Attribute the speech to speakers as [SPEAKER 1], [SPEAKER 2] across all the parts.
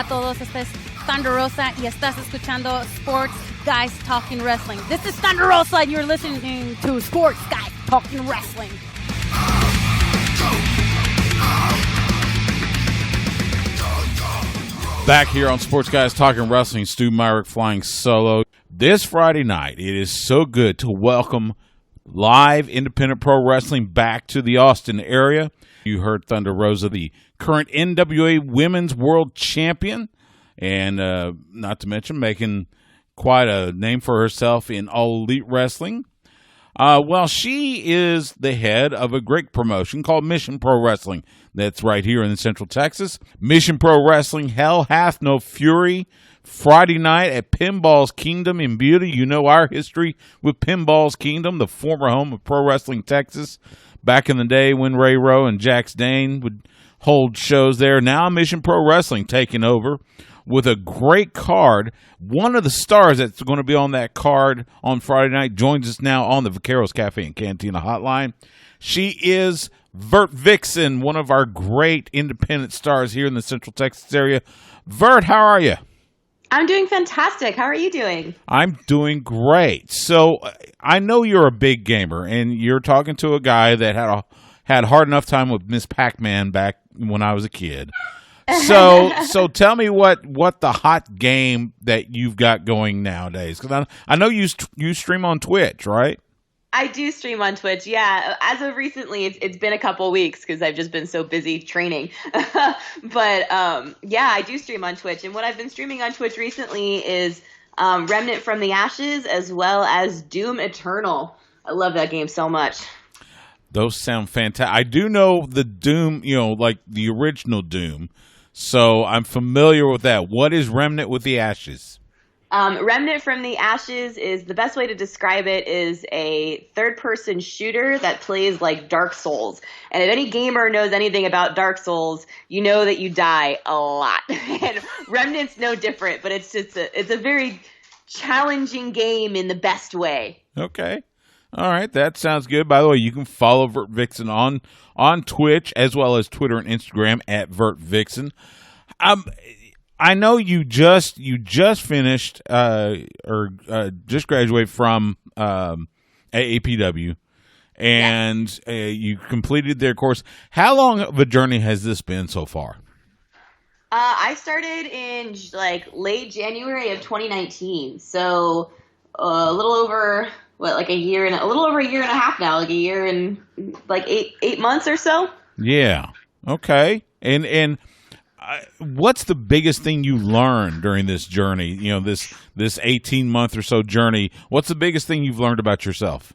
[SPEAKER 1] Hola a todos, esta es Thunder Rosa y estás escuchando Sports Guys Talking Wrestling. This is Thunder Rosa and you're listening to Sports Guys Talking Wrestling.
[SPEAKER 2] Back here on Sports Guys Talking Wrestling, Stu Myrick flying solo. This Friday night, it is so good to welcome live independent pro wrestling back to the Austin area. You heard Thunder Rosa, the current NWA Women's World Champion, and not to mention making quite a name for herself in All Elite Wrestling. Well, she is the head of a great promotion called Mission Pro Wrestling. That's right here in Central Texas. Mission Pro Wrestling, Hell Hath No Fury, Friday night at Pinball's Kingdom in Beauty. You know our history with Pinball's Kingdom, the former home of Pro Wrestling Texas. Back in the day when Ray Rowe and Jax Dane would hold shows there. Now Mission Pro Wrestling taking over with a great card. One of the stars that's going to be on that card on Friday night joins us now on the Vaqueros Cafe and Cantina hotline. She is VertVixen, one of our great independent stars here in the Central Texas area. Vert, how are you?
[SPEAKER 3] I'm doing fantastic. How are you doing?
[SPEAKER 2] I'm doing great. So I know you're a big gamer, and you're talking to a guy that had a hard enough time with Miss Pac-Man back when I was a kid. So tell me what the hot game that you've got going nowadays, because I know you stream on Twitch, right?
[SPEAKER 3] I do stream on Twitch, yeah. As of recently, it's been a couple weeks because I've just been so busy training. But yeah, I do stream on Twitch, and what I've been streaming on Twitch recently is Remnant from the Ashes as well as Doom Eternal. I love that game so much.
[SPEAKER 2] Those sound fantastic. I do know the Doom, like the original Doom. So I'm familiar with that. What is Remnant with the Ashes?
[SPEAKER 3] Remnant from the Ashes is the best way to describe it is a third-person shooter that plays like Dark Souls. And if any gamer knows anything about Dark Souls, you know that you die a lot. And Remnant's no different, but it's a very challenging game in the best way.
[SPEAKER 2] Okay. All right, that sounds good. By the way, you can follow VertVixen on Twitch as well as Twitter and Instagram at VertVixen. I know you just finished just graduated from AAPW, and you completed their course. How long of a journey has this been so far?
[SPEAKER 3] I started in late January of 2019, so a little over a little over a year and a half now, like a year and like eight months or so. Yeah.
[SPEAKER 2] Okay. And what's the biggest thing you learned during this journey? This 18-month or so journey. What's the biggest thing you've learned about yourself?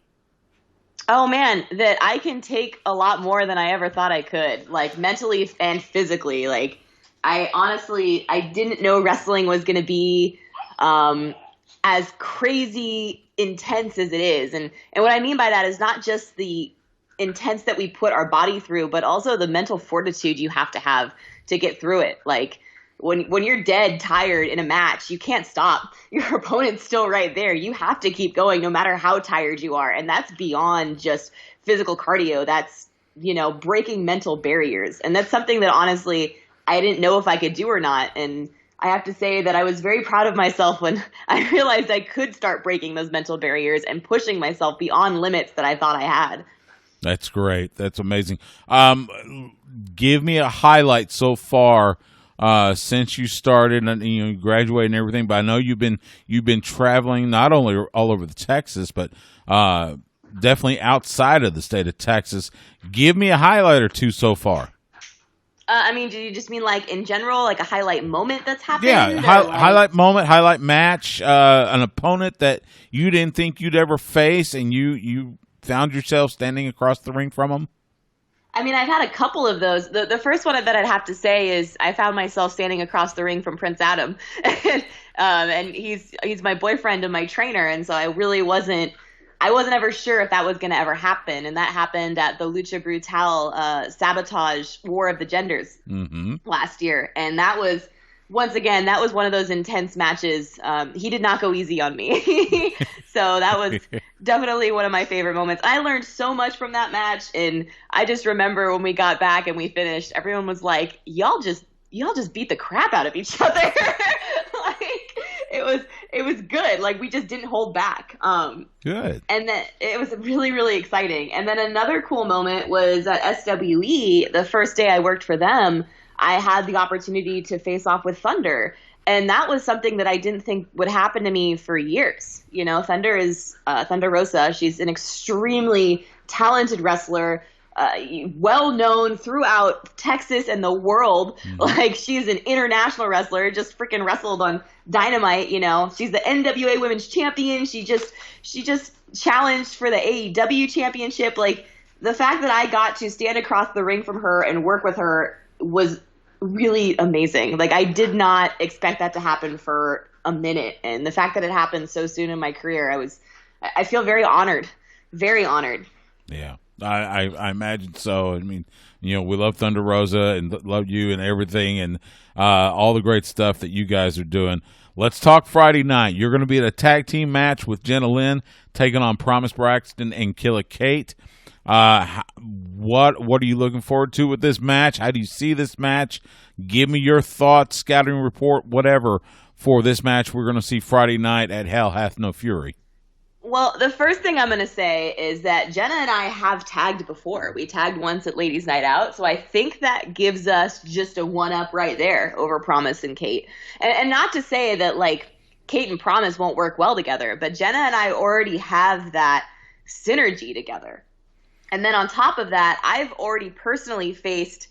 [SPEAKER 3] Oh man, that I can take a lot more than I ever thought I could, like mentally and physically. Like I didn't know wrestling was going to be as crazy intense as it is. And what I mean by that is not just the intense that we put our body through, but also the mental fortitude you have to get through it. Like when you're dead tired in a match, you can't stop. Your opponent's still right there. You have to keep going no matter how tired you are. And that's beyond just physical cardio. That's, breaking mental barriers. And that's something that honestly I didn't know if I could do or not. And I have to say that I was very proud of myself when I realized I could start breaking those mental barriers and pushing myself beyond limits that I thought I had.
[SPEAKER 2] That's great. That's amazing. Give me a highlight so far since you started and you graduated and everything. But I know you've been traveling not only all over Texas, but definitely outside of the state of Texas. Give me a highlight or two so far.
[SPEAKER 3] Do you just mean like in general, like a highlight moment that's happened?
[SPEAKER 2] Yeah, highlight moment, highlight match, an opponent that you didn't think you'd ever face, and you found yourself standing across the ring from them?
[SPEAKER 3] I've had a couple of those. The first one that I'd have to say is I found myself standing across the ring from Prince Adam. And he's my boyfriend and my trainer, and so I wasn't ever sure if that was going to ever happen. And that happened at the Lucha Brutal Sabotage War of the Genders last year. And that was once again, that was one of those intense matches. He did not go easy on me. So that was definitely one of my favorite moments. I learned so much from that match. And I just remember when we got back and we finished, everyone was like, y'all just y'all just beat the crap out of each other. Like it was good. Like we just didn't hold back.
[SPEAKER 2] Good.
[SPEAKER 3] And then it was really, really exciting. And then another cool moment was at SWE, the first day I worked for them, I had the opportunity to face off with Thunder. And that was something that I didn't think would happen to me for years. You know, Thunder is Thunder Rosa. She's an extremely talented wrestler, well known throughout Texas and the world. Mm-hmm. Like she's an international wrestler, just freaking wrestled on Dynamite. You know, she's the NWA Women's Champion. She just challenged for the AEW Championship. Like the fact that I got to stand across the ring from her and work with her was really amazing. Like I did not expect that to happen for a minute, and the fact that it happened so soon in my career, I feel very honored.
[SPEAKER 2] Yeah, I imagine so. I mean, you know, we love Thunder Rosa and love you and everything, and all the great stuff that you guys are doing. Let's talk Friday night. You're going to be at a tag team match with Jenna Lynn taking on Promise Braxton and Killer Kate. What are you looking forward to with this match? How do you see this match? Give me your thoughts, scouting report, whatever, for this match we're going to see Friday night at Hell Hath No Fury.
[SPEAKER 3] Well, the first thing I'm going to say is that Jenna and I have tagged before. We tagged once at Ladies Night Out, so I think that gives us just a one-up right there over Promise and Kate. And not to say that, like, Kate and Promise won't work well together, but Jenna and I already have that synergy together. And then on top of that, I've already personally faced,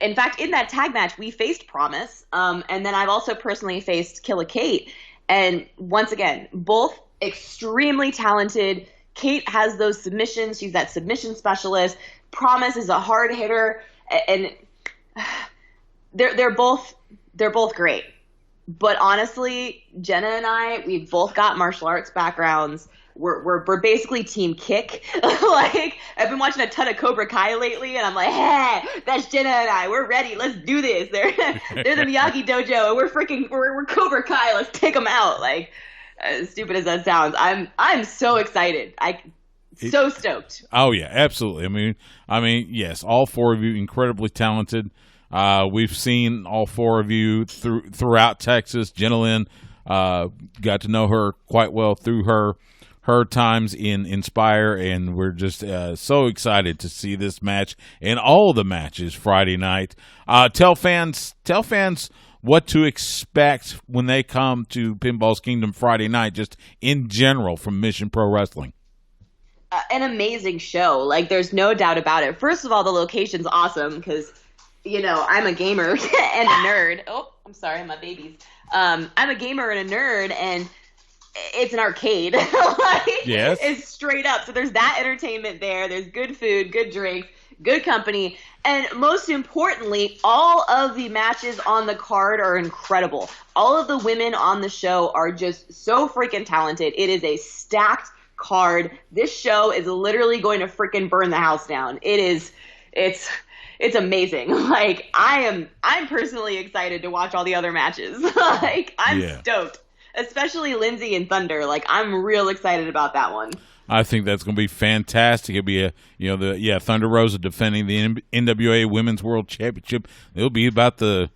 [SPEAKER 3] in fact, in that tag match, we faced Promise, and then I've also personally faced Killer Kate. And once again, both extremely talented. Kate has those submissions. She's that submission specialist. Promise is a hard hitter, and they're both great. But honestly, Jenna and I, we've both got martial arts backgrounds. We're basically Team Kick. Like I've been watching a ton of Cobra Kai lately, and I'm like, hey, that's Jenna and I. We're ready. Let's do this. They're the Miyagi Dojo, and we're Cobra Kai. Let's take them out. Like as stupid as that sounds, I'm so excited. So stoked.
[SPEAKER 2] Oh yeah, absolutely. I mean, yes, all four of you incredibly talented. We've seen all four of you throughout Texas. Jenna Lynn, got to know her quite well through her times in Inspire, and we're just so excited to see this match and all the matches Friday night. Tell fans what to expect when they come to Pinball's Kingdom Friday night, just in general from Mission Pro Wrestling.
[SPEAKER 3] An amazing show. Like, there's no doubt about it. First of all, the location's awesome because, you know, I'm a gamer and a nerd. Oh, I'm sorry, my babies. I'm a gamer and a nerd, and it's an arcade. Like,
[SPEAKER 2] yes.
[SPEAKER 3] It's straight up. So there's that entertainment there. There's good food, good drinks, good company. And most importantly, all of the matches on the card are incredible. All of the women on the show are just so freaking talented. It is a stacked card. This show is literally going to freaking burn the house down. It's amazing. Like I'm personally excited to watch all the other matches. Like I'm stoked. Especially Lindsay and Thunder. Like I'm real excited about that one.
[SPEAKER 2] I think that's going to be fantastic. It'll be Thunder Rosa defending the NWA Women's World Championship. It'll be about the,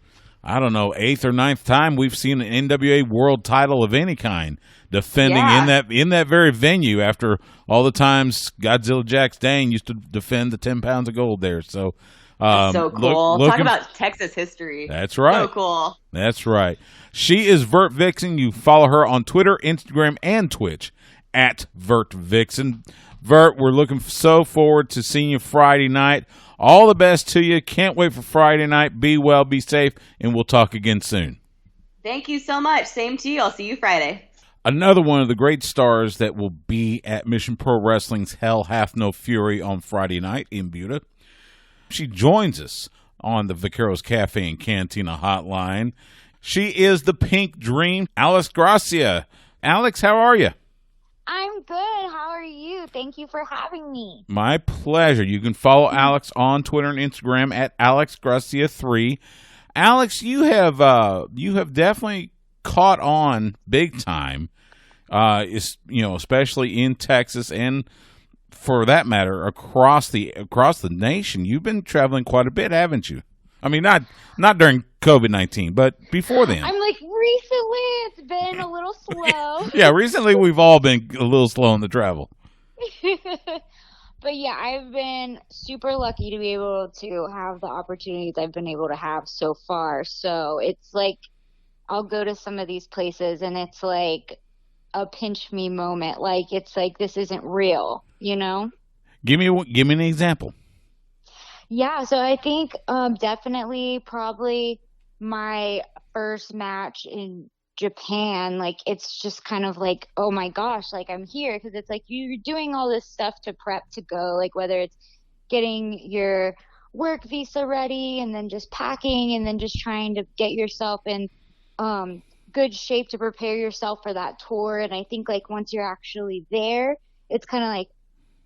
[SPEAKER 2] I don't know, 8th or 9th time we've seen an NWA World title of any kind defending in that very venue after all the times Godzilla Jax Dane used to defend the 10 pounds of gold there. So
[SPEAKER 3] that's so cool. Talk about Texas history.
[SPEAKER 2] That's right.
[SPEAKER 3] So cool.
[SPEAKER 2] That's right. She is VertVixen. You follow her on Twitter, Instagram, and Twitch at VertVixen. Vert, we're looking so forward to seeing you Friday night. All the best to you. Can't wait for Friday night. Be well, be safe, and we'll talk again soon.
[SPEAKER 3] Thank you so much. Same to you. I'll see you Friday.
[SPEAKER 2] Another one of the great stars that will be at Mission Pro Wrestling's Hell Hath No Fury on Friday night in Buda. She joins us on the Vaqueros Cafe and Cantina hotline. She is the Pink Dream, Alex Gracia. Alex, how are you?
[SPEAKER 4] I'm good. How are you? Thank you for having me.
[SPEAKER 2] My pleasure. You can follow Alex on Twitter and Instagram at AlexGracia3. Alex, you have definitely caught on big time, especially in Texas and, for that matter, across the nation. You've been traveling quite a bit, haven't you? I mean, not during COVID-19, but before then.
[SPEAKER 4] I'm like, recently it's been a little slow.
[SPEAKER 2] Yeah, recently we've all been a little slow in the travel.
[SPEAKER 4] But yeah, I've been super lucky to be able to have the opportunities I've been able to have so far. So it's like I'll go to some of these places and it's like a pinch me moment. Like it's like this isn't real, you know?
[SPEAKER 2] Give me an example.
[SPEAKER 4] Yeah, so I think definitely probably my first match in Japan, like it's just kind of like, oh my gosh, like I'm here because it's like you're doing all this stuff to prep to go, like whether it's getting your work visa ready and then just packing and then just trying to get yourself in good shape to prepare yourself for that tour. And I think like once you're actually there, it's kind of like,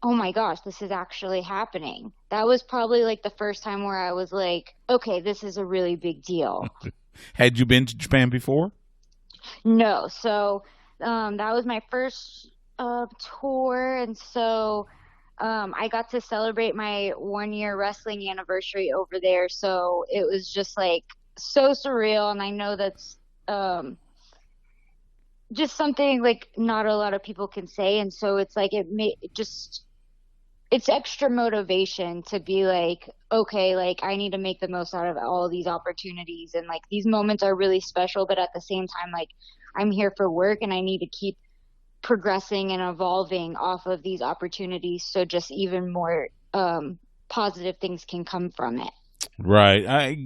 [SPEAKER 4] oh my gosh, this is actually happening. That was probably like the first time where I was like, okay, this is a really big deal.
[SPEAKER 2] Had you been to Japan before?
[SPEAKER 4] No, so that was my first tour, and so I got to celebrate my 1 year wrestling anniversary over there. So it was just like so surreal, and I know that's just something like not a lot of people can say, and so it's like it's extra motivation to be like, okay, like I need to make the most out of all of these opportunities. And like these moments are really special, but at the same time, like I'm here for work and I need to keep progressing and evolving off of these opportunities. So just even more positive things can come from it.
[SPEAKER 2] Right.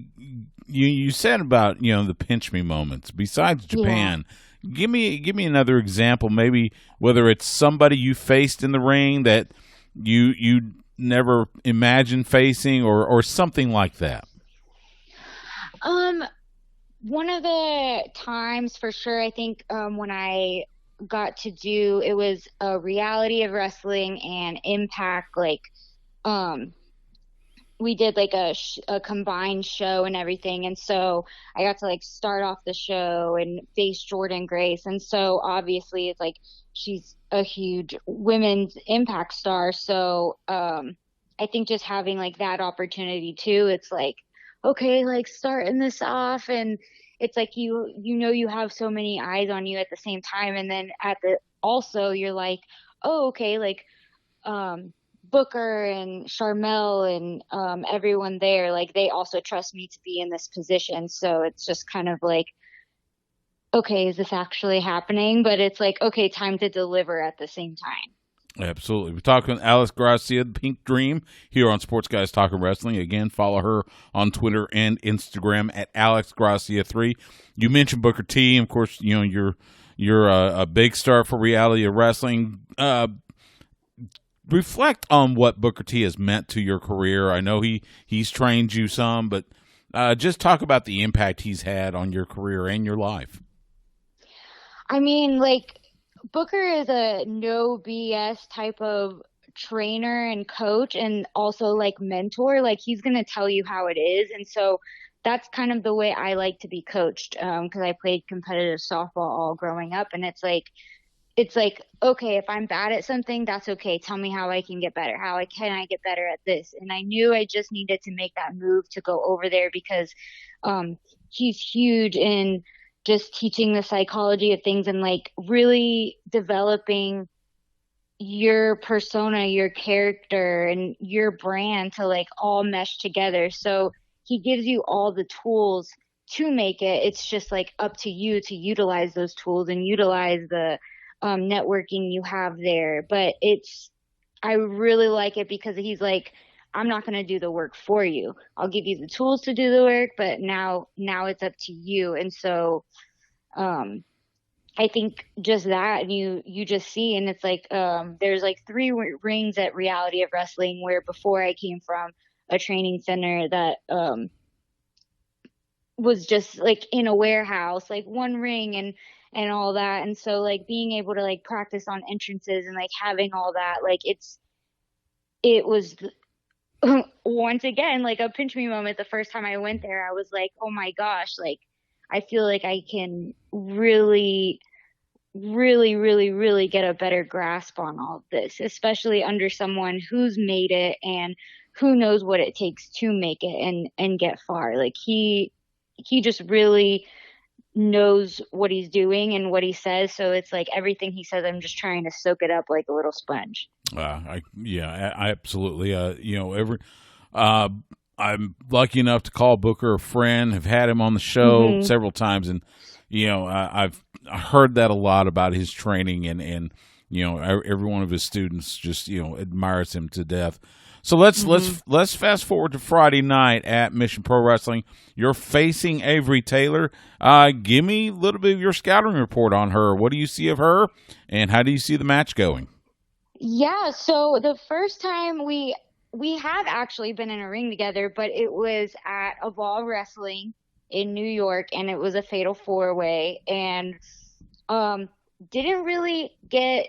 [SPEAKER 2] You said about, the pinch me moments. Besides Japan, give me another example, maybe whether it's somebody you faced in the ring that you never imagined facing or something like that.
[SPEAKER 4] One of the times for sure, I think when I got to do, it was a Reality of Wrestling and Impact, like we did like a combined show and everything. And so I got to like start off the show and face Jordan Grace. And so obviously it's like she's a huge women's Impact star. So I think just having like that opportunity too, it's like, okay, like starting this off, and it's like you have so many eyes on you at the same time. And then also you're like, oh, okay, like Booker and Charmel and everyone there, like they also trust me to be in this position. So it's just kind of like, okay, is this actually happening? But it's like, okay, time to deliver at the same time.
[SPEAKER 2] Absolutely. We're talking with Alex Gracia, the Pink Dream, here on Sports Guys Talking Wrestling. Again, follow her on Twitter and Instagram at AlexGracia3. You mentioned Booker T. Of course, you're a big star for Reality of Wrestling. Reflect on what Booker T has meant to your career. I know he's trained you some, but just talk about the impact he's had on your career and your life.
[SPEAKER 4] I mean, like, Booker is a no BS type of trainer and coach, and also like mentor. Like he's going to tell you how it is. And so that's kind of the way I like to be coached. Cause I played competitive softball all growing up, and it's like, okay, if I'm bad at something, that's okay. Tell me how I can get better. Can I get better at this? And I knew I just needed to make that move to go over there because, he's huge in just teaching the psychology of things and like really developing your persona, your character, and your brand to like all mesh together. So he gives you all the tools to make it. It's just like up to you to utilize those tools and utilize the networking you have there. But I really like it because he's like, I'm not going to do the work for you. I'll give you the tools to do the work, but now it's up to you. And so, I think just that, and you just see, and it's like, there's like 3 rings at Reality of Wrestling, where before I came from a training center that, was just like in a warehouse, like 1 ring and all that. And so like being able to like practice on entrances and like having all that, like it was once again, like a pinch me moment. The first time I went there, I was like, oh my gosh, like I feel like I can really, really, really, really get a better grasp on all of this, especially under someone who's made it and who knows what it takes to make it and get far. Like he just really knows what he's doing and what he says. So it's like everything he says, I'm just trying to soak it up like a little sponge.
[SPEAKER 2] I absolutely. I'm lucky enough to call Booker a friend. Have had him on the show several times, and I've heard that a lot about his training, and every one of his students just admires him to death. So let's fast forward to Friday night at Mission Pro Wrestling. You're facing Avery Taylor. Give me a little bit of your scouting report on her. What do you see of her, and how do you see the match going?
[SPEAKER 4] Yeah, so the first time we have actually been in a ring together, but it was at Evolve Wrestling in New York, and it was a fatal 4-way, and didn't really get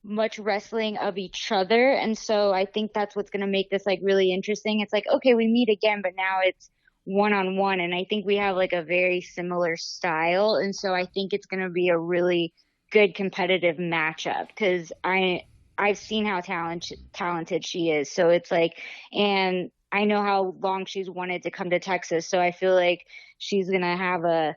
[SPEAKER 4] much wrestling of each other. And so I think that's what's going to make this like really interesting. It's like, okay, we meet again, but now it's one-on-one, and I think we have like a very similar style, and so I think it's going to be a really good competitive matchup, because I've seen how talented she is. So it's like, and I know how long she's wanted to come to Texas, so I feel like she's going to have a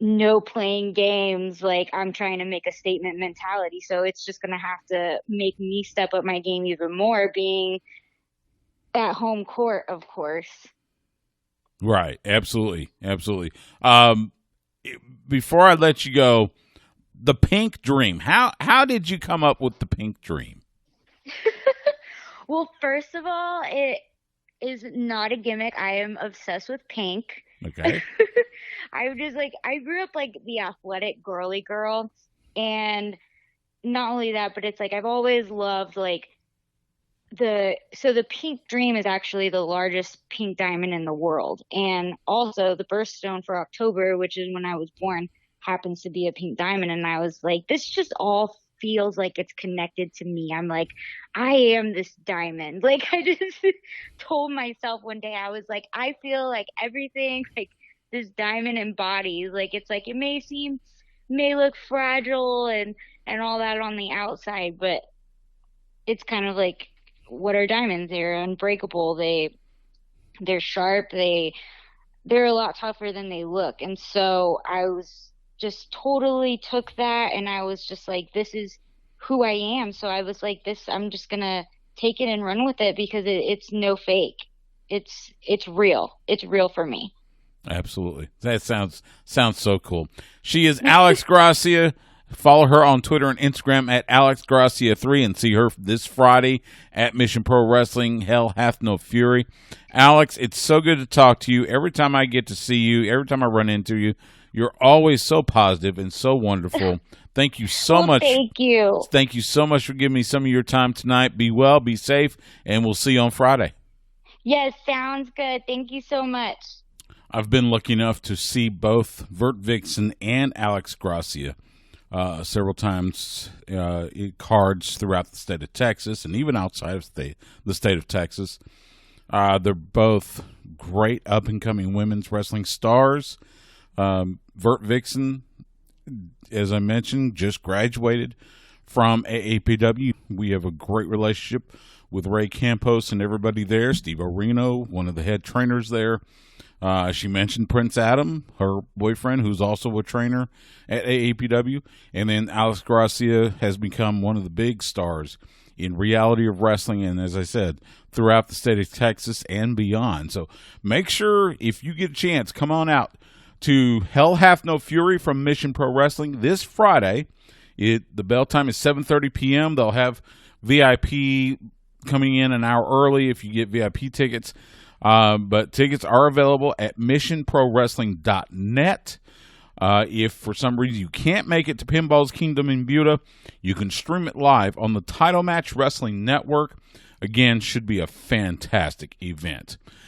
[SPEAKER 4] no playing games, like I'm trying to make a statement mentality. So it's just going to have to make me step up my game even more, being at home court, of course.
[SPEAKER 2] Right. Absolutely. Absolutely. Before I let you go, the pink dream, how did you come up with the pink dream?
[SPEAKER 4] Well, first of all, it is not a gimmick. I am obsessed with pink.
[SPEAKER 2] Okay.
[SPEAKER 4] I grew up like the athletic girly girl, and not only that, but it's like I've always loved like the pink dream is actually the largest pink diamond in the world, and also the birthstone for October, which is when I was born, happens to be a pink diamond. And I was like, this just all feels like it's connected to me. I'm like, I am this diamond. Like I just told myself one day, I was like, I feel like everything like this diamond embodies. Like it's like it may look fragile and all that on the outside, but it's kind of like, what are diamonds? They're unbreakable. They're sharp. They're a lot tougher than they look. And so I was just totally took that, and I was just like, this is who I am. So I was like, I'm just gonna take it and run with it, because it's no fake. It's real. It's real for me.
[SPEAKER 2] Absolutely. That sounds so cool. She is Alex Gracia. Follow her on Twitter and Instagram at AlexGracia3, and see her this Friday at Mission Pro Wrestling. Hell Hath No Fury. Alex, it's so good to talk to you. Every time I get to see you, every time I run into you, you're always so positive and so wonderful. Thank you so much.
[SPEAKER 4] Thank you.
[SPEAKER 2] Thank you so much for giving me some of your time tonight. Be well, be safe, and we'll see you on Friday.
[SPEAKER 4] Yes, sounds good. Thank you so much.
[SPEAKER 2] I've been lucky enough to see both VertVixen and Alex Gracia several times in cards throughout the state of Texas, and even outside of the state of Texas. They're both great up-and-coming women's wrestling stars. VertVixen, as I mentioned, just graduated from AAPW. We have a great relationship with Ray Campos and everybody there. Steve Orino, one of the head trainers there. She mentioned Prince Adam, her boyfriend, who's also a trainer at AAPW. And then Alex Gracia has become one of the big stars in reality of wrestling, and as I said, throughout the state of Texas and beyond. So make sure, if you get a chance, come on out to Hell Hath No Fury from Mission Pro Wrestling this Friday. The bell time is 7:30 p.m. They'll have VIP coming in an hour early if you get VIP tickets. But tickets are available at missionprowrestling.net. If for some reason you can't make it to Pinball's Kingdom in Buda, you can stream it live on the Title Match Wrestling Network. Again, should be a fantastic event.